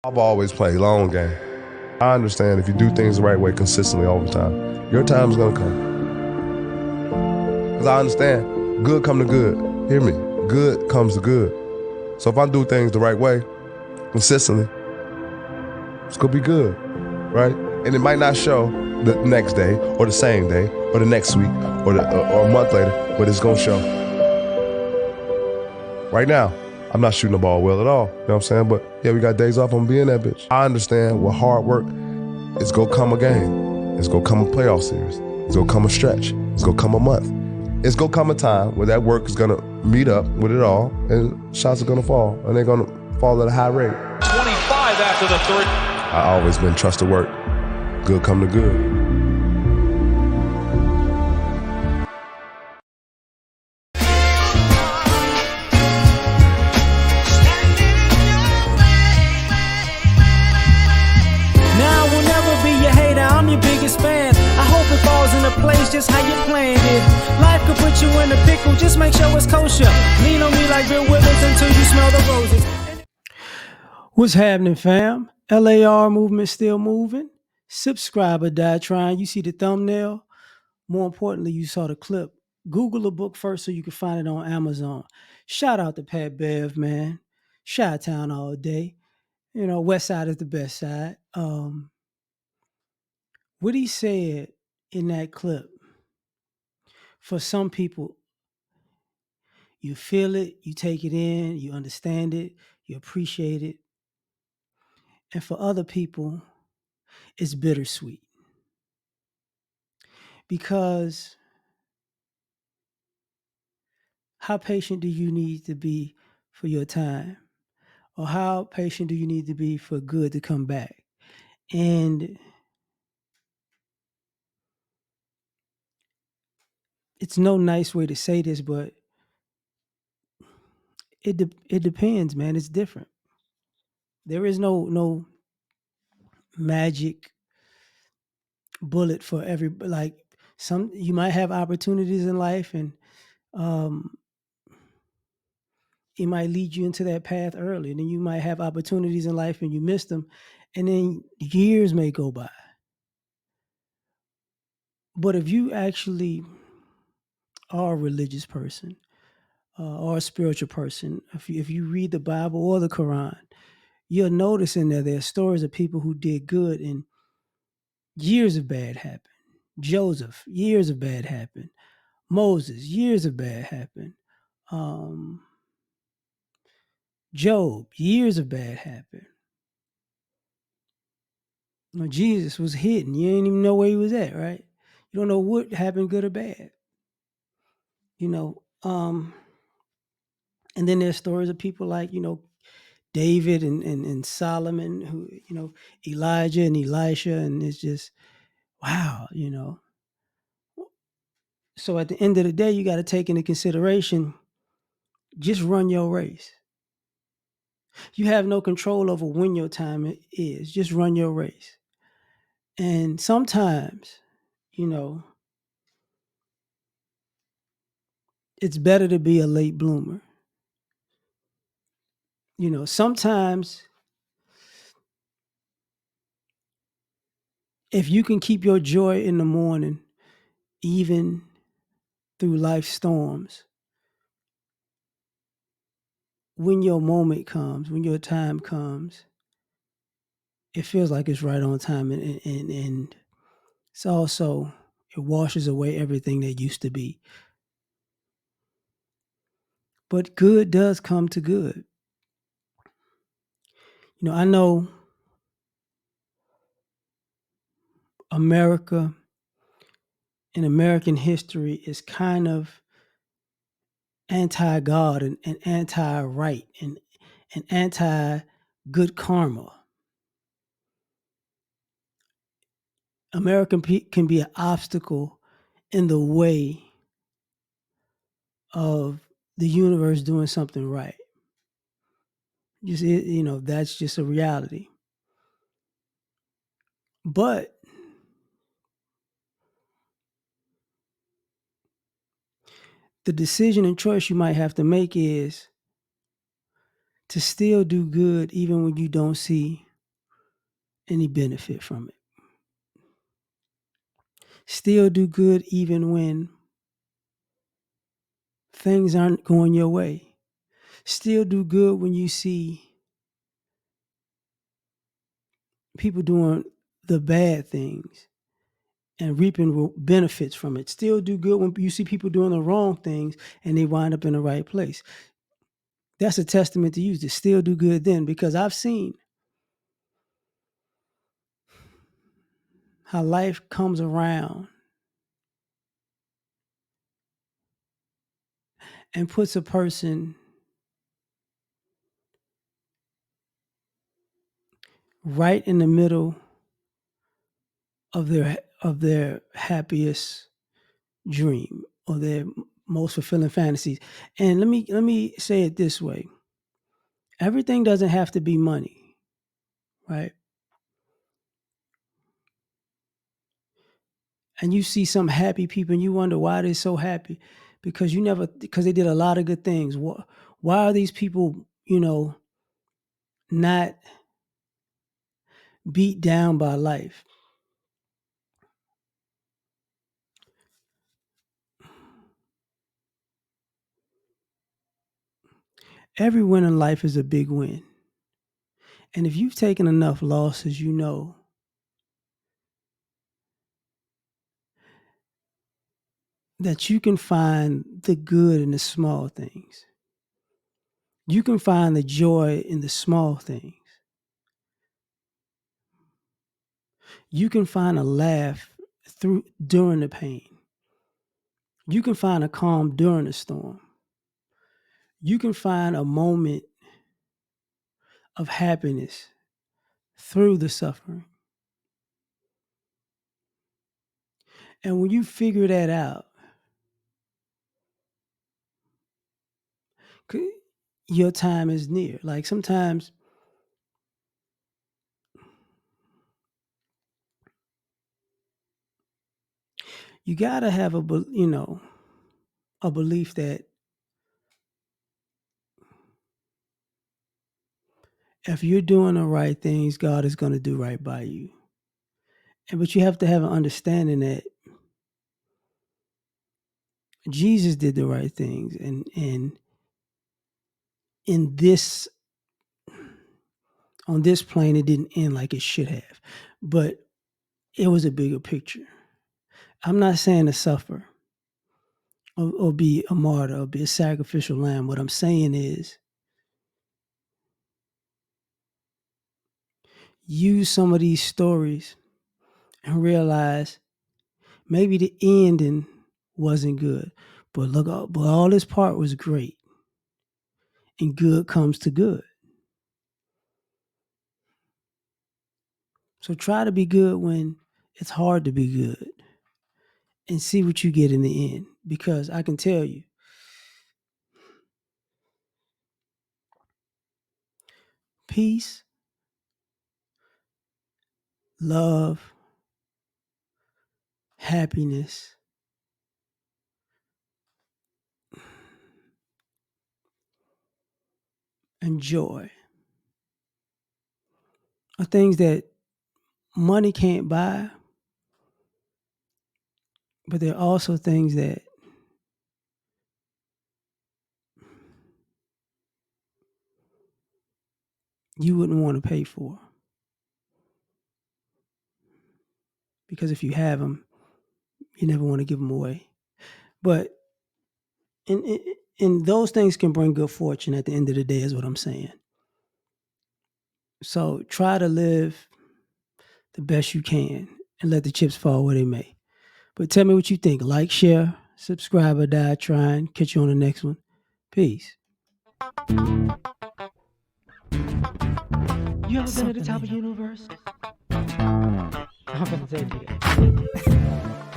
I've always played long game. I understand if you do things the right way consistently all the time, your time is gonna come. Because I understand good come to good. Hear me. Good comes to good. So if I do things the right way, consistently, it's gonna be good, right? And it might not show the next day or the same day or the next week or a month later, but it's gonna show. Right now, I'm not shooting the ball well at all. You know what I'm saying? But yeah, we got days off on being that bitch. I understand what hard work is gonna come a game. It's gonna come a playoff series. It's gonna come a stretch. It's gonna come a month. It's gonna come a time where that work is gonna meet up with it all and shots are gonna fall. And they're gonna fall at a high rate. 25 after the three. I always been trust to work. Good come to good. Place just how you planned it. Life could put you in a pickle, just make sure it's kosher. Lean on me like Bill Withers until you smell the roses. What's happening, fam? L.A.R. movement still moving. Subscriber die trying. You see the thumbnail. More importantly, you saw the clip. Google the book first so you can find it on Amazon. Shout out to Pat Bev, man. Chi-Town all day. You know, West Side is the best side. What he said in that clip, for some people, you feel it, you take it in, you understand it, you appreciate it. And for other people, it's bittersweet. Because how patient do you need to be for your time? Or how patient do you need to be for good to come back? And it's no nice way to say this, but it depends, man. It's different. There is no magic bullet for every, like, some, you might have opportunities in life, and it might lead you into that path early, and then you might have opportunities in life and you miss them, and then years may go by. But if you actually are a religious person, or a spiritual person, if you read the Bible or the Quran, you'll notice in there are stories of people who did good and years of bad happened. Joseph, years of bad happened. Moses, years of bad happened. Job, years of bad happened. Jesus was hidden. You didn't even know where he was at, right? You don't know what happened, good or bad. You know, and then there's stories of people like, David and Solomon, who, Elijah and Elisha, and it's just, wow, So at the end of the day, you got to take into consideration, just run your race. You have no control over when your time is. Just run your race. And sometimes, it's better to be a late bloomer. Sometimes if you can keep your joy in the morning, even through life's storms, when your moment comes, when your time comes, it feels like it's right on time. And it's also, it washes away everything that used to be. But good does come to good. I know America and American history is kind of anti-God and anti-right and anti-good karma. American can be an obstacle in the way of the universe doing something right. That's just a reality. But the decision and choice you might have to make is to still do good even when you don't see any benefit from it. Still do good even when things aren't going your way. Still do good when you see people doing the bad things and reaping benefits from it. Still do good when you see people doing the wrong things and they wind up in the right place. That's a testament to you to still do good then, because I've seen how life comes around and puts a person right in the middle of their happiest dream or their most fulfilling fantasies. And let me say it this way. Everything doesn't have to be money, right? And you see some happy people and you wonder why they're so happy, because they did a lot of good things. Why are these people, not beat down by life? Every win in life is a big win. And if you've taken enough losses, you know that you can find the good in the small things. You can find the joy in the small things. You can find a laugh during the pain. You can find a calm during the storm. You can find a moment of happiness through the suffering. And when you figure that out, your time is near. Like sometimes you gotta have a belief that if you're doing the right things, God is going to do right by you. But you have to have an understanding that Jesus did the right things, and in this on this plane, it didn't end like it should have, but it was a bigger picture. I'm not saying to suffer or be a martyr or be a sacrificial lamb. What I'm saying is use some of these stories and realize maybe the ending wasn't good, but all this part was great, and good comes to good. So try to be good when it's hard to be good and see what you get in the end, because I can tell you, peace, love, happiness, and joy are things that money can't buy, but they're also things that you wouldn't want to pay for. Because if you have them, you never want to give them away. But and those things can bring good fortune at the end of the day, is what I'm saying. So try to live the best you can and let the chips fall where they may. But tell me what you think. Like, share, subscribe, or die trying. Catch you on the next one. Peace. You ever been at the top of the universe? I'm gonna tell you that.